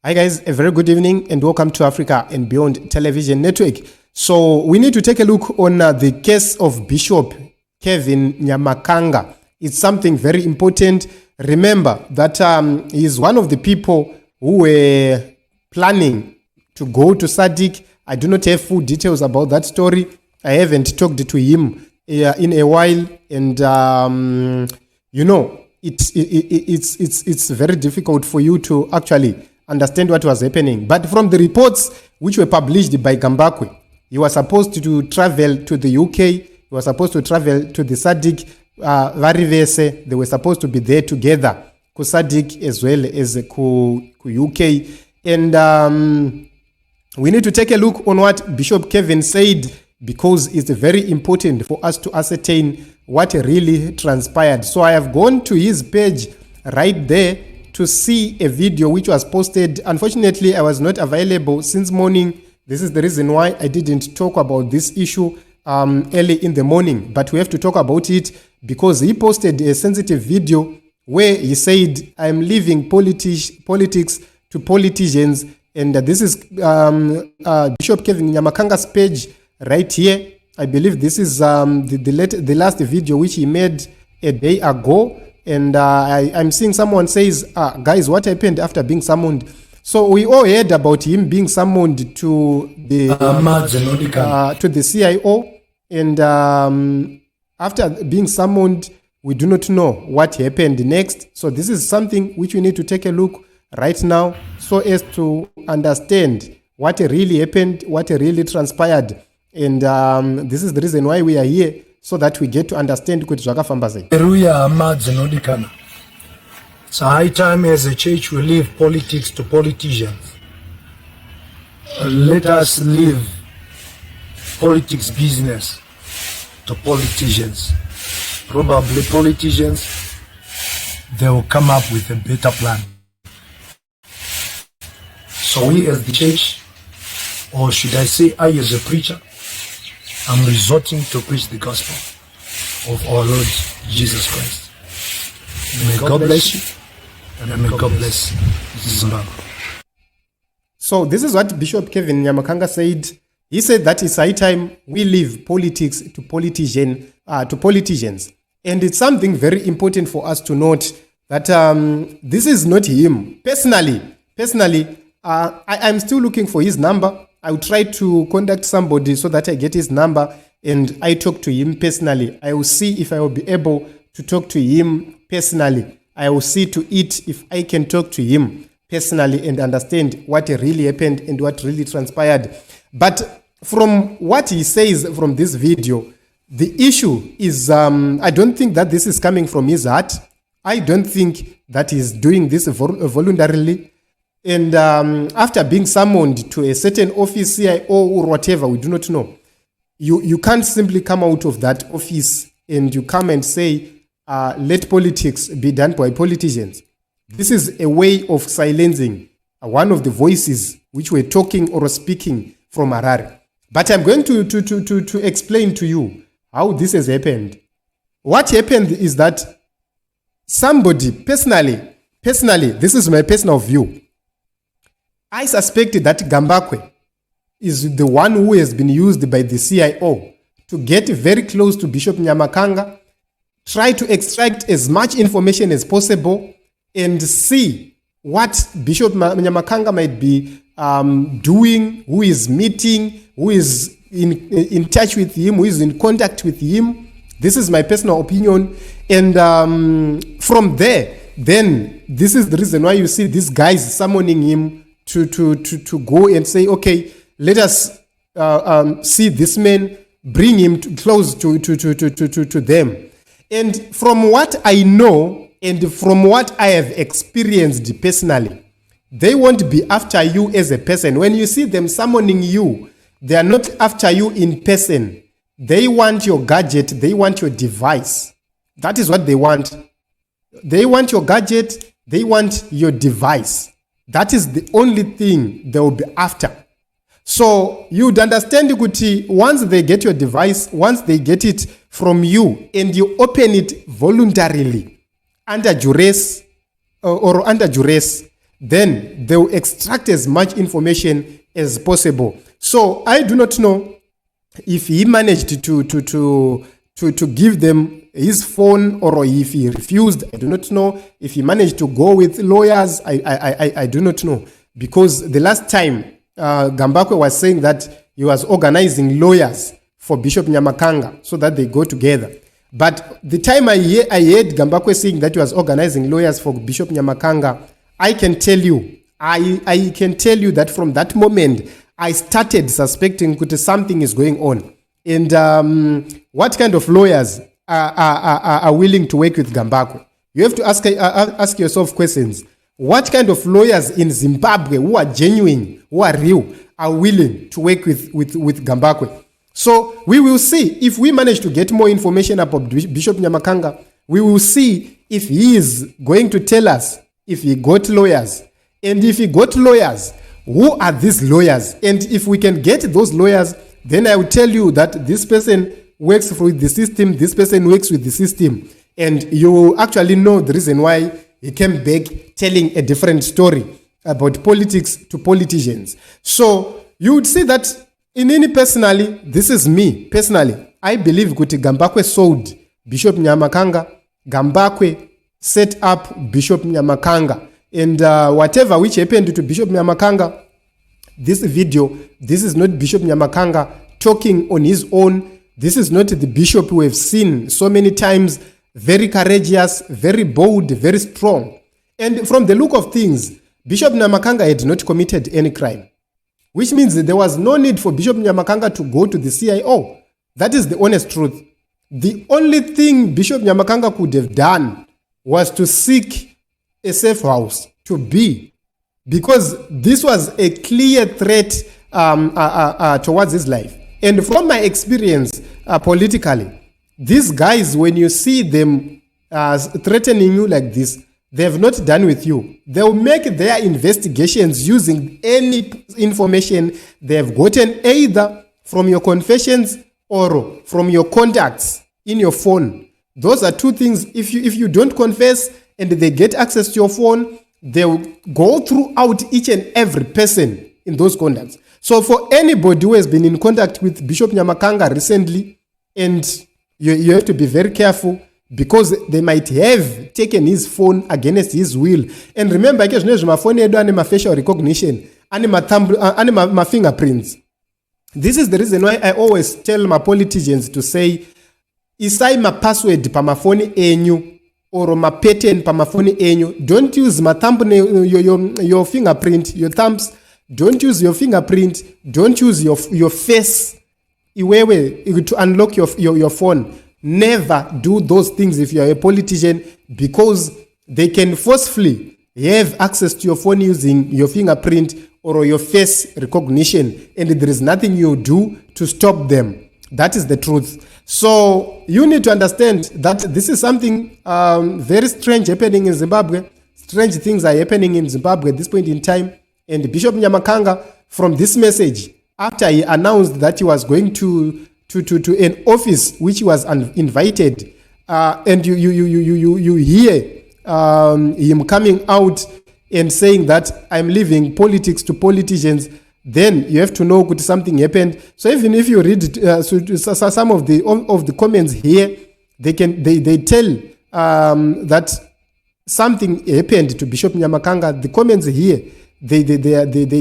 Hi guys, a very good evening and welcome to Africa and Beyond Television Network. So we need to take a look on the case of Bishop Nyamakanga. It's something very important. Remember that he's one of the people who were planning to go to Sadiq. I do not have full details about that story. I haven't talked to him in a while, and it's very difficult for you to actually understand what was happening. But from the reports which were published by Gambakwe, he was supposed to travel to the UK. He was supposed to travel to the Sadiq Varivese. They were supposed to be there together, ku Sadiq as well as ku UK. And we need to take a look on what Bishop Kevin said, because it's very important for us to ascertain what really transpired. So I have gone to his page right there to see a video which was posted. Unfortunately, I was not available since morning. This is the reason why I didn't talk about this issue early in the morning. But we have to talk about it because he posted a sensitive video where he said, I'm leaving politics to politicians. And this is Bishop Kevin Nyamakanga's page right here. I believe this is the last video which he made a day ago. And I'm seeing someone says, guys, what happened after being summoned? So we all heard about him being summoned to the CIO. And after being summoned, we do not know what happened next. So this is something which we need to take a look right now so as to understand what really happened, what really transpired. And this is the reason why we are here, so that we get to understand kuti zvakafamba sei. It's high time as a church we leave politics to politicians. Let us leave politics business to politicians. Probably politicians, they will come up with a better plan. So we as the church, or should I say I as a preacher, I'm resorting to preach the gospel of our Lord Jesus Christ. May God bless you, and may God bless Zimbabwe. So this is what Bishop Kevin Nyamakanga said. He said that it's high time we leave politics to politicians. And it's something very important for us to note that this is not him. Personally, I'm still looking for his number. I will try to contact somebody so that I get his number and I talk to him personally. I will see if I will be able to talk to him personally. I will see to it if I can talk to him personally and understand what really happened and what really transpired. But from what he says from this video, the issue is, I don't think that this is coming from his heart. I don't think that he's doing this voluntarily. And after being summoned to a certain office, CIO or whatever, we do not know. You can't simply come out of that office and you come and say, let politics be done by politicians. This is a way of silencing one of the voices which were talking or speaking from Harare. But I'm going to explain to you how this has happened. What happened is that somebody, personally, this is my personal view. I suspect that Gambakwe is the one who has been used by the CIO to get very close to Bishop Nyamakanga, try to extract as much information as possible, and see what Bishop Nyamakanga might be doing, who is meeting, who is in touch with him, who is in contact with him. This is my personal opinion. And from there, then this is the reason why you see these guys summoning him to go and say, okay, let us see this man, bring him close to them. And from what I know and from what I have experienced personally, they won't be after you as a person. When you see them summoning you, they are not after you in person. They want your gadget. They want your device. That is what they want. They want your gadget. They want your device. That is the only thing they will be after. So you'd understand, Kuti, once they get your device, once they get it from you and you open it voluntarily under duress or under duress, then they will extract as much information as possible. So I do not know if he managed to give them his phone or if he refused. I do not know if he managed to go with lawyers. I do not know, because the last time Gambakwe was saying that he was organizing lawyers for Bishop Nyamakanga so that they go together. But the time I heard Gambakwe saying that he was organizing lawyers for Bishop Nyamakanga, I can tell you that from that moment, I started suspecting that something is going on. And what kind of lawyers are willing to work with Gambakwe? You have to ask yourself questions. What kind of lawyers in Zimbabwe who are genuine, who are real, are willing to work with Gambakwe? So we will see if we manage to get more information about Bishop Nyamakanga. We will see if he is going to tell us if he got lawyers. And if he got lawyers, who are these lawyers? And if we can get those lawyers, then I will tell you that this person works with the system, this person works with the system. And you will actually know the reason why he came back telling a different story about politics to politicians. So you would see that in any personally, this is me personally. I believe Kuti Gambakwe sold Bishop Nyamakanga. Gambakwe set up Bishop Nyamakanga. And whatever which happened to Bishop Nyamakanga, this video, this is not Bishop Nyamakanga talking on his own. This is not the bishop we have seen so many times, very courageous, very bold, very strong. And from the look of things, Bishop Nyamakanga had not committed any crime, which means that there was no need for Bishop Nyamakanga to go to the CIO. That is the honest truth. The only thing Bishop Nyamakanga could have done was to seek a safe house to be, because this was a clear threat towards his life. And from my experience politically, these guys, when you see them threatening you like this, they have not done with you. They will make their investigations using any information they have gotten either from your confessions or from your contacts in your phone. Those are two things. If you don't confess and they get access to your phone, they will go throughout each and every person in those contacts. So for anybody who has been in contact with Bishop Nyamakanga recently, and you have to be very careful, because they might have taken his phone against his will. And remember, my phone had my facial recognition and my fingerprints. This is the reason why I always tell my politicians to say, isai my password pa my phone enyu or my pattern pa my phone enyu. Don't use my thumbnail, your fingerprint, your thumbs. Don't use your fingerprint. Don't use your face to unlock your phone. Never do those things if you are a politician, because they can forcefully have access to your phone using your fingerprint or your face recognition, and there is nothing you do to stop them. That is the truth. So you need to understand that this is something very strange happening in Zimbabwe. Strange things are happening in Zimbabwe at this point in time. And Bishop Nyamakanga, from this message, after he announced that he was going to an office which he was invited, and you hear him coming out and saying that I'm leaving politics to politicians, then you have to know that something happened. So even if you read some of the comments here, they tell that something happened to Bishop Nyamakanga. The comments here, they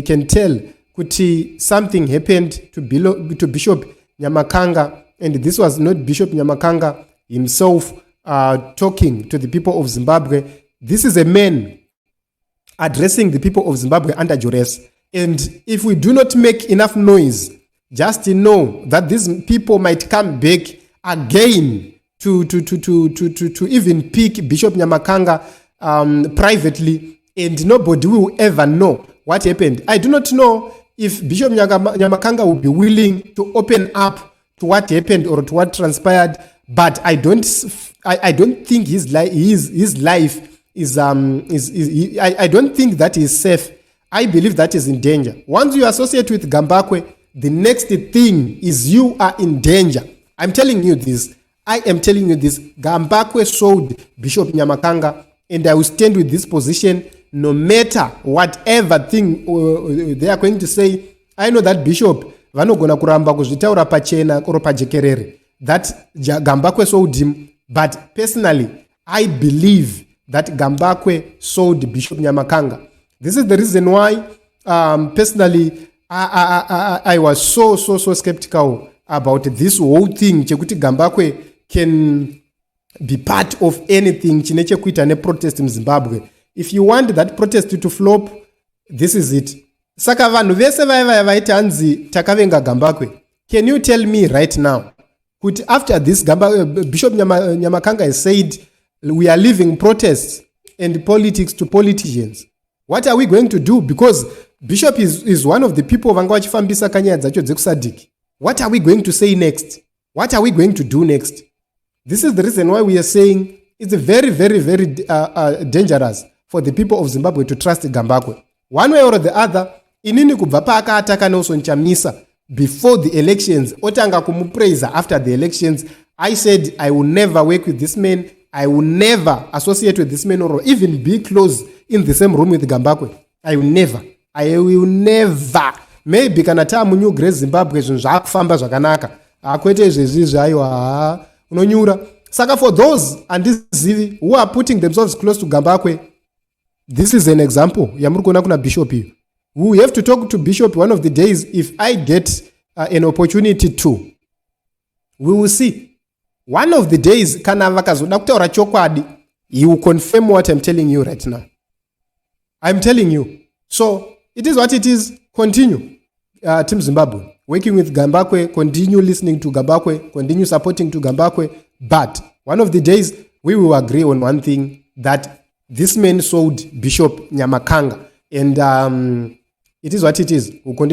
can tell that something happened to Bishop Nyamakanga, and this was not Bishop Nyamakanga himself talking to the people of Zimbabwe. This is a man addressing the people of Zimbabwe under duress. And if we do not make enough noise, just to know that these people might come back again to even pick Bishop Nyamakanga privately, and nobody will ever know what happened. I do not know if Bishop Nyamakanga will be willing to open up to what happened or to what transpired, but I don't think his life is I don't think that is safe. I believe that is in danger. Once you associate with Gambakwe, the next thing is you are in danger. I'm telling you this. I am telling you this. Gambakwe sold Bishop Nyamakanga, and I will stand with this position. no matter whatever thing they are going to say, I know that Bishop vanogona kuramba kuzvitaura pachena or pajekerere that Gambakwe sold him, but personally I believe that Gambakwe sold Bishop Nyamakanga. This is the reason why personally I was so skeptical about this whole thing chekuti Gambakwe can be part of anything chine chekuita ne protest in Zimbabwe. If you want that protest to flop, this is it. Saka vanhu vese vaita hanzi takavenga Gambakwe. Can you tell me right now, could after this Bishop Nyamakanga has said we are leaving protests and politics to politicians, what are we going to do? Because Bishop is one of the people vanga vachifambisa kanyaya dzacho dzekusadiki. What are we going to say next? What are we going to do next? This is the reason why we are saying it's very dangerous for the people of Zimbabwe to trust Gambakwe. One way or the other, inini kubva paakaataka Nelson Chamisa before the elections, otanga kumupraisa after the elections. I said I will never work with this man. I will never associate with this man or even be close in the same room with Gambakwe. I will never. Maybe kana taa munyu Grace Zimbabwe zvinhu zvakufamba zvakanaka. Akwete izvezvi aiwa unonyura. Saka for those andizivi who are putting themselves close to Gambakwe, this is an example. Yamuri kuona kuna Bishop here. We have to talk to Bishop one of the days if I get an opportunity to. We will see. One of the days kana vakazoda kutaura chokwadi, he will confirm what I'm telling you right now. I'm telling you. So it is what it is. Continue. Team Zimbabwe, working with Gambakwe, continue listening to Gambakwe, continue supporting to Gambakwe. But one of the days we will agree on one thing, that this man sold Bishop Nyamakanga. And it is what it is. We'll continue.